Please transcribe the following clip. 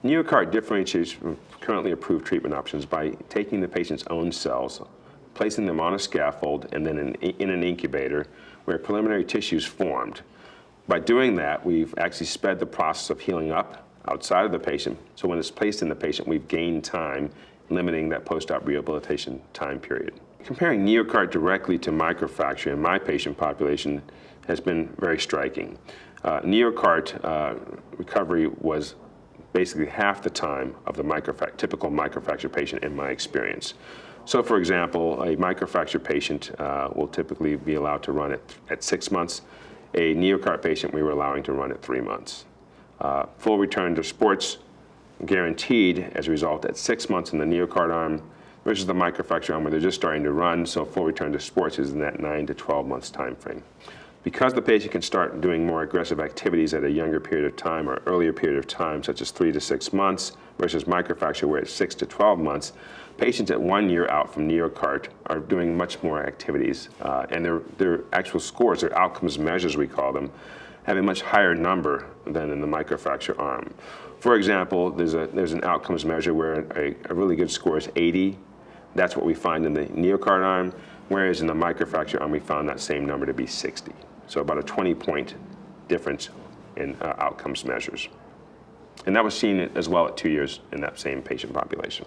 NeoCart differentiates from currently approved treatment options by taking the patient's own cells, placing them on a scaffold, and then in an incubator where preliminary tissue is formed. By doing that, we've actually sped the process of healing up outside of the patient. So when it's placed in the patient, we've gained time, limiting that post-op rehabilitation time period. Comparing NeoCart directly to microfracture in my patient population has been very striking. NeoCart recovery was basically half the time of the typical microfracture patient in my experience. So for example, a microfracture patient will typically be allowed to run at 6 months. A NeoCart patient we were allowing to run at 3 months. Full return to sports guaranteed as a result at 6 months in the NeoCart arm versus the microfracture arm where they're just starting to run, so full return to sports is in that 9 to 12 months time frame. Because the patient can start doing more aggressive activities at a younger period of time or earlier period of time, such as 3 to 6 months, versus microfracture where it's 6 to 12 months, patients at 1 year out from NeoCart are doing much more activities, and their actual scores, their outcomes measures we call them, have a much higher number than in the microfracture arm. For example, there's an outcomes measure where a really good score is 80. That's what we find in the NeoCart arm, whereas in the microfracture arm we found that same number to be 60. So about a 20-point difference in outcomes measures. And that was seen as well at 2 years in that same patient population.